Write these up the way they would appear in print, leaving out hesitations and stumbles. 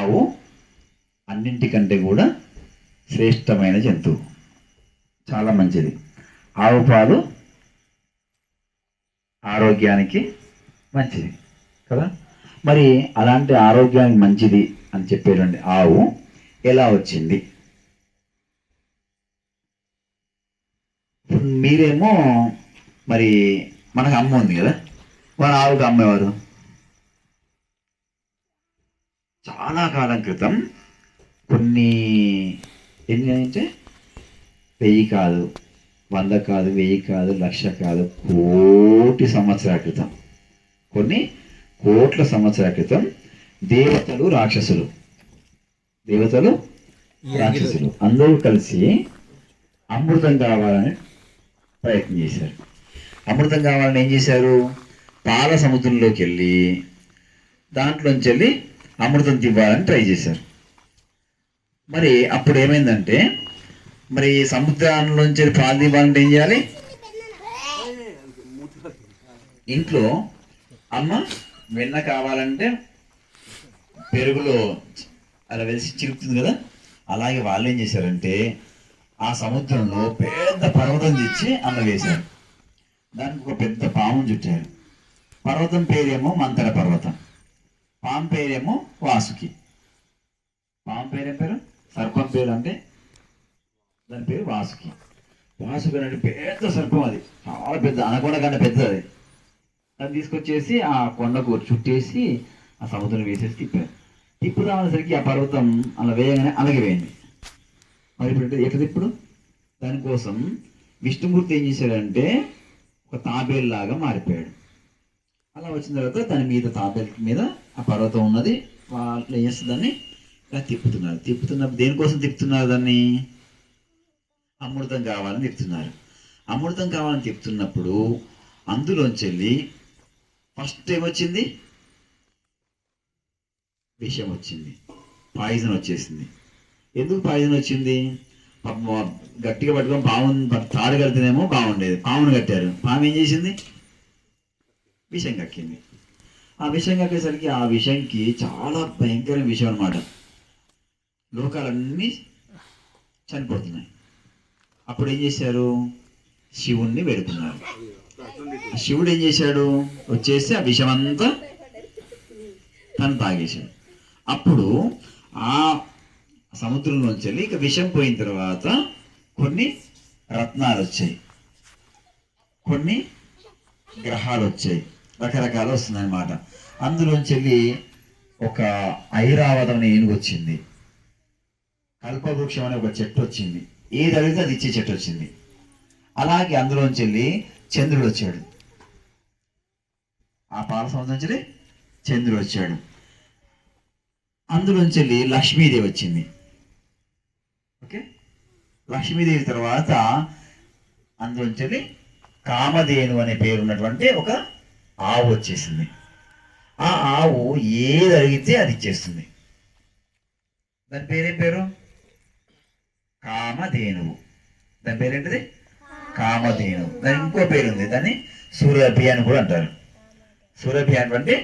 ఆవు అన్నింటికంటే కూడా శ్రేష్టమైన జంతువు, చాలా మంచిది. ఆవు పాలు ఆరోగ్యానికి మంచిది కదా. మరి అలాంటి ఆరోగ్యానికి మంచిది అని చెప్పేటువంటి ఆవు ఎలా వచ్చింది? మీరేమో మరి మనకు అమ్మ ఉంది కదా, మన ఆవుకు అమ్మేవారు చాలా కాలం క్రితం, కొన్ని ఎన్ని అంటే 1000 కాదు, 100 కాదు, 1000 కాదు, 1,00,000 కాదు, కోటి సంవత్సరాల క్రితం, కొన్ని కోట్ల సంవత్సరాల క్రితం దేవతలు రాక్షసులు అందరూ కలిసి అమృతం కావాలని ప్రయత్నం చేశారు. అమృతం కావాలని ఏం చేశారు? పాల సముద్రంలోకి వెళ్ళి దాంట్లోంచి వెళ్ళి అమృతం తివ్వాలని ట్రై చేశారు. మరి అప్పుడు ఏమైందంటే, మరి సముద్రంలోంచి పాలు తివ్వాలంటే ఏం చేయాలి? ఇంట్లో అమ్మ వెన్న కావాలంటే పెరుగులో అలా వెలిసి చిరుకుతుంది కదా, అలాగే వాళ్ళు ఏం చేశారంటే ఆ సముద్రంలో పెద్ద పర్వతం తెచ్చి అన్న వేశారు. దానికి ఒక పెద్ద పాము చుట్టారు. పర్వతం పేరేమో మంతర పర్వతం, పాము పేరేమో వాసుకి. పాము పేరేం పేరు? సర్పం పేరు అంటే దాని పేరు వాసుకి. వాసుకి అంటే పెద్ద సర్పం, అది చాలా పెద్ద, అనకొండ కన్నా పెద్దది. అది తీసుకొచ్చేసి ఆ కొండకు చుట్టేసి ఆ సముద్రం వేసేసి తిప్పారు. తిప్పుదామనేసరికి ఆ పర్వతం అలా వేయగానే అలాగే వేయండి. మరి ఇప్పుడు ఎట్లా ఇప్పుడు? దానికోసం విష్ణుమూర్తి ఏం చేశాడంటే ఒక తాబేలులాగా మారిపోయాడు. అలా వచ్చిన తర్వాత దాని మీద, తాబేలు మీద ఆ పర్వతం ఉన్నది, వాళ్ళు ఏం చేస్తుంది దాన్ని ఇలా తిప్పుతున్నారు. దేనికోసం తిప్పుతున్నారు? దాన్ని అమృతం కావాలని తిప్పుతున్నారు. అమృతం కావాలని తిప్పుతున్నప్పుడు అందులోంచి వెళ్ళి ఫస్ట్ ఏమొచ్చింది? విషం వచ్చింది, పాయిజన్ వచ్చేసింది. ఎందుకు పాయిజన్ వచ్చింది? గట్టిగా పట్టుకొని పాము తాడు కడితేనేమో బాగుండేది, పామును కట్టారు. పాము ఏం చేసింది? విషం కక్కింది. ఆ విషం కక్కేసరికి ఆ విషంకి చాలా భయంకరమైన విషం అనమాట. లోకాలన్నీ చనిపోతున్నాయి. అప్పుడు ఏం చేశారు? శివుణ్ణి వేడుకున్నారు. శివుడు ఏం చేశాడు? వచ్చేసి ఆ విషమంతా తను తాగేశాడు. అప్పుడు ఆ సముద్రంలోంచి వెళ్ళి ఇక విషం పోయిన తర్వాత కొన్ని రత్నాలు వచ్చాయి, కొన్ని గ్రహాలు వచ్చాయి, రకరకాలు వస్తున్నాయి అన్నమాట. అందులోంచి వెళ్ళి ఒక ఐరావతం అనే ఏనుగు వచ్చింది, కల్పవృక్షం అనే ఒక చెట్టు వచ్చింది, ఏది అడిగితే అది ఇచ్చే చెట్టు వచ్చింది. అలాగే అందులోంచి వెళ్ళి చంద్రుడు వచ్చాడు, ఆ పాల సముద్రం నుంచి చంద్రుడు వచ్చాడు. అందులోంచి వెళ్ళి లక్ష్మీదేవి వచ్చింది. ఓకే, లక్ష్మీదేవి తర్వాత అందులోంచి వెళ్ళి కామధేను అనే పేరు ఉన్నటువంటి ఒక ఆవు వచ్చేసింది. ఆ ఆవు ఏది అడిగితే అది ఇచ్చేస్తుంది. దాని పేరేం పేరు? కామధేనువు. దాని పేరేంటిది? కామధేను. దాని ఇంకో పేరు ఉంది, దాన్ని సురభి అని కూడా అంటారు. సురభి అంటే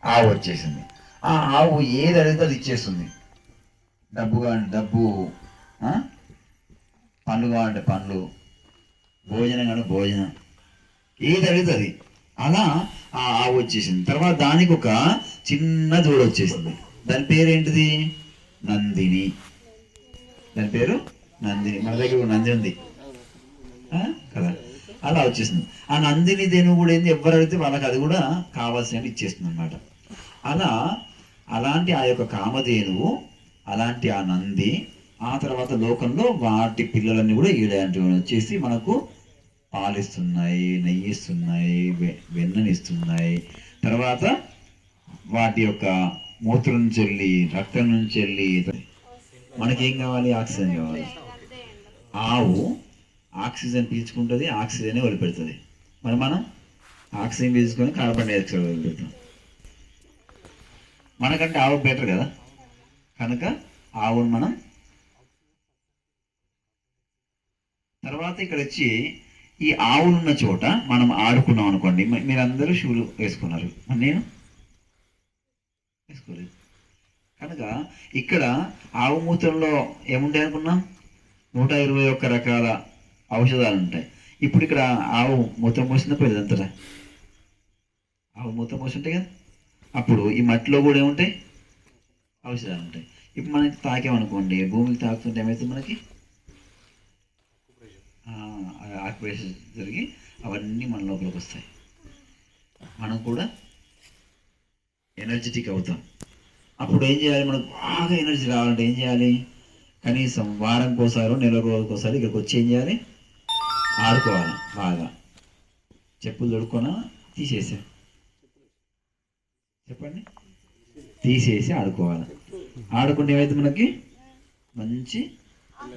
ఆవు వచ్చేసింది. ఆ ఆవు ఏది అడిగితే అది ఇచ్చేస్తుంది. డబ్బు కావాలంటే డబ్బు, పండ్లు కావాలంటే పండ్లు, భోజనం కావాలంటే భోజనం, ఏది అడిగితే అది. అలా ఆ ఆవు వచ్చేసింది. తర్వాత దానికి ఒక చిన్న దూడ వచ్చేసింది. దాని పేరేంటిది? నందిని. దాని పేరు నందిని. మన దగ్గర నంది ఉంది కదా, అలా వచ్చేసింది. ఆ నందిని దేని కూడా ఏంది, ఎవరు అడిగితే వాళ్ళకి అది కూడా కావాల్సినట్టు ఇచ్చేస్తుంది అనమాట. అలాంటి ఆ యొక్క కామధేనువు, అలాంటి ఆ నంది, ఆ తర్వాత లోకంలో వాటి పిల్లలన్నీ కూడా ఈడాంటి వచ్చేసి మనకు పాలిస్తున్నాయి, నెయ్యిస్తున్నాయి, వెన్ననిస్తున్నాయి. తర్వాత వాటి యొక్క మూత్రం నుంచి వెళ్ళి, రక్తం నుంచి వెళ్ళి మనకేం కావాలి? ఆక్సిజన్ కావాలి. ఆవు ఆక్సిజన్ పీల్చుకుంటుంది, ఆక్సిజనే వదిలిపెడుతుంది. మనం ఆక్సిజన్ పీల్చుకొని కార్బన్ డైఆక్సైడ్ వదిలిపెడతాం. మనకంటే ఆవు బెటర్ కదా, కనుక ఆవును మనం. తర్వాత ఇక్కడ వచ్చి ఈ ఆవులున్న చోట మనం ఆడుకున్నాం అనుకోండి, మీరందరూ షూలు వేసుకున్నారు, నేను వేసుకోలేదు. కనుక ఇక్కడ ఆవు మూత్రంలో ఏముంటాయి అనుకున్నాం? 121 రకాల ఔషధాలు ఉంటాయి. ఇప్పుడు ఇక్కడ ఆవు మూత్రం పోసినప్పుడు ఇదంతటా ఆవు మూత్రం పోసి ఉంటాయి కదా. అప్పుడు ఈ మట్టిలో కూడా ఏముంటాయి? ఔషధాలు ఉంటాయి. ఇప్పుడు మనకి తాకేమనుకోండి, భూమికి తాకుతుంటే ఏమవుతుంది? మనకి ఆక్యుపేషన్ జరిగి అవన్నీ మన లోపలికి వస్తాయి. మనం కూడా ఎనర్జెటిక్ అవుతాం. అప్పుడు ఏం చేయాలి? మనకు బాగా ఎనర్జీ రావాలంటే ఏం చేయాలి? కనీసం వారంకోసారి, నెల రోజుకోసారి ఇక్కడికి వచ్చి ఏం చేయాలి? ఆడుకోవాలి. బాగా చెప్పులు దొడుకొని తీసేసా, చెప్పండి, తీసేసి ఆడుకోవాలి. ఆడుకుంటే ఏమైతే మనకి మంచి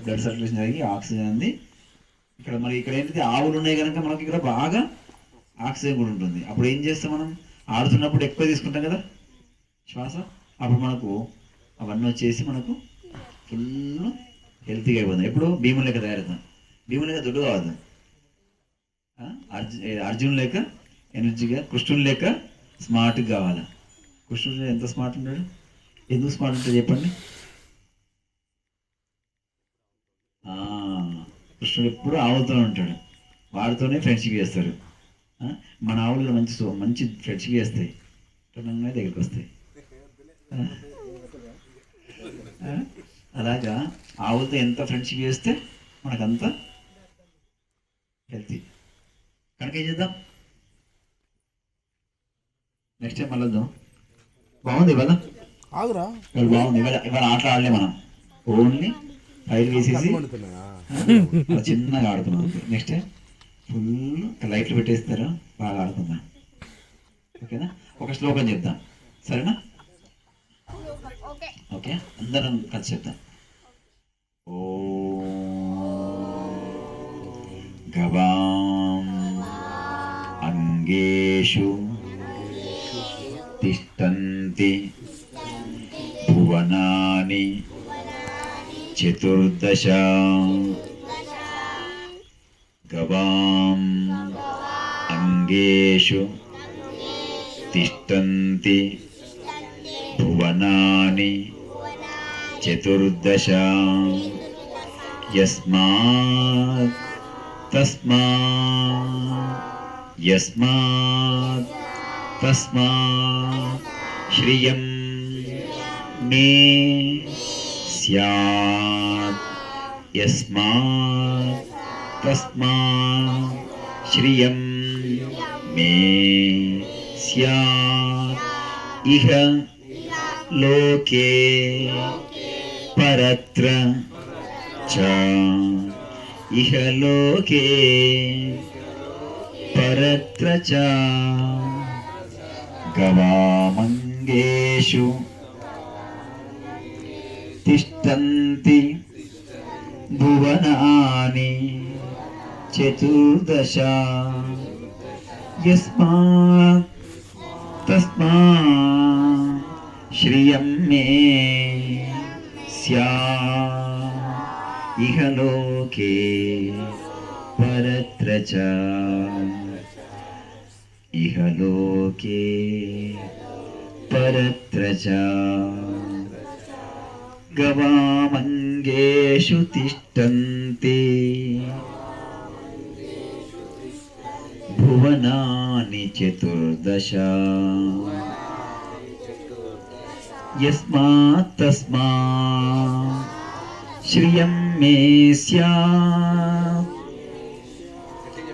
బ్లడ్ సర్క్యులేషన్ జరిగి ఆక్సిజన్ అంది. ఇక్కడ మరి ఇక్కడ ఏంటిది? ఆవులు ఉన్నాయి కనుక మనకి ఇక్కడ బాగా ఆక్సిజన్ కూడా ఉంటుంది. అప్పుడు ఏం చేస్తాం? మనం ఆడుతున్నప్పుడు ఎక్కువ తీసుకుంటాం కదా శ్వాస. అప్పుడు మనకు అవన్నీ వచ్చేసి మనకు ఫుల్ హెల్తీగా అయిపోతుంది. ఎప్పుడు భీముని లెక్క తయారవుతాం. భీముని లెక్క దుడ్డు కావద్దు, అర్జున్ లెక్క ఎనర్జీగా, కృష్ణుని లెక్క స్మార్ట్గా కావాలి. కృష్ణుడు ఎంత స్మార్ట్ ఉన్నాడు? ఎందుకు స్మార్ట్ ఉంటుంది చెప్పండి? కృష్ణుడు ఎప్పుడు ఆవులతో ఉంటాడు, వాడితోనే ఫ్రెండ్షిప్ చేస్తారు. మన ఆవుల్లో మంచి ఫ్రెండ్షిప్ చేస్తాయి, దగ్గరికి వస్తాయి. అలాగా ఆవులతో ఎంత ఫ్రెండ్షిప్ చేస్తే మనకంత హెల్తీ. కనుక ఏం చేద్దాం? నెక్స్ట్ టైం మళ్ళీ వద్దాం. బాగుంది ఇవాళ, బాగుంది. ఇవాళ ఆటలు ఆడలే మనం, ఓన్లీ ఫైర్ వేసేసి చిన్నగా ఆడుతున్నాం. నెక్స్ట్ టైం ఫుల్ లైట్లు పెట్టేస్తారా, బాగా ఆడుకుందాం. ఓకేనా? ఒక శ్లోకం చెప్తాం, సరేనా? ఓకే, అందరం కలిసి చెప్తాం. ఓం గవాం అంగేషు తిష్టంతి భువనాని చతుర్దశ. గవాం అంగేషు తిష్టంతి భువనాని చతుర్దశ. యస్మాత్ తస్మాత్ శ్రియం మే స్యాత్. యస్మాత్ తస్మాత్ శ్రియం మే స్యాత్. ఇహ లోకే పరత్ర చ. ఇహ లోకే పరత్ర చ. గవామంగేషు తిష్టంతి భువనాని చతుర్దశ. యస్మాత్ తస్మాత్ శ్రియం మే స్యాత్. ఇహ లోకే పరత్ర చ. ఇహ లోకే పరత్ర చ. గవామంగేషు తిష్టంతి భువనాని చతుర్దశ. యస్మాత్ తస్మాత్ శ్రియం మే స్యాత్.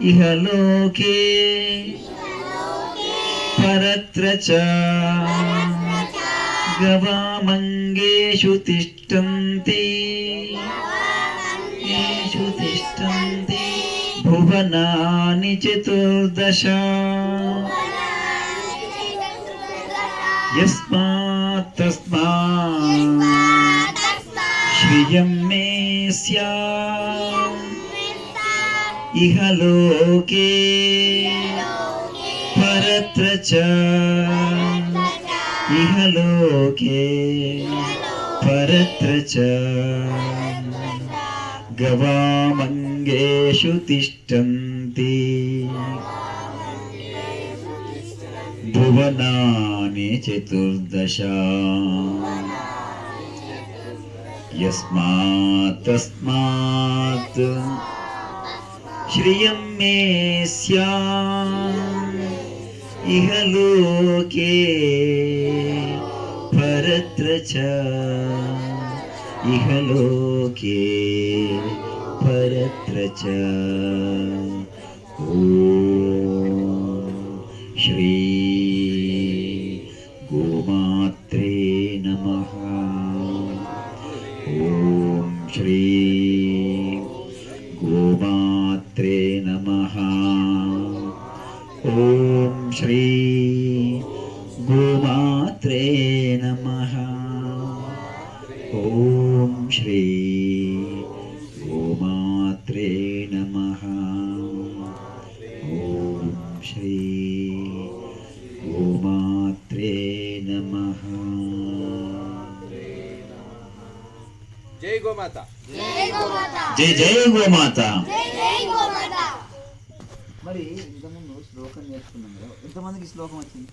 ఇహ లోకే పరత్ర చ. గవామంగేషు తిష్టంతి భువనాని చతుర్దశ. యస్మాత్ తస్మాత్ శ్రియం మే స్యాత్. ఇహ లోకే పరత్ర చ. ఇహ లోకే పరత్ర చ. గవామంగేషు తిష్టంతి భువనాని చతుర్దశ. యస్మాతస్మాత్ శ్రియం మే స్యామ్ ఇహ లోకే పరత్ర చ ఇహ లోకే పరత్ర చ. ఓం శ్రీ గోమాత్రే నమః. ఓం శ్రీ గోమాత్రే నమః. ఓం శ్రీ గోమాత్రే నమః. ఓం శ్రీ గోమాత్రే నమః. ఓం శ్రీ గోమాత్రే నమః. జై గోమాత. జై జై గోమాత. మరి ఇంతకుముందు శ్లోకం నేర్చుకున్నాం కదా, ఎంతమందికి శ్లోకం వచ్చింది?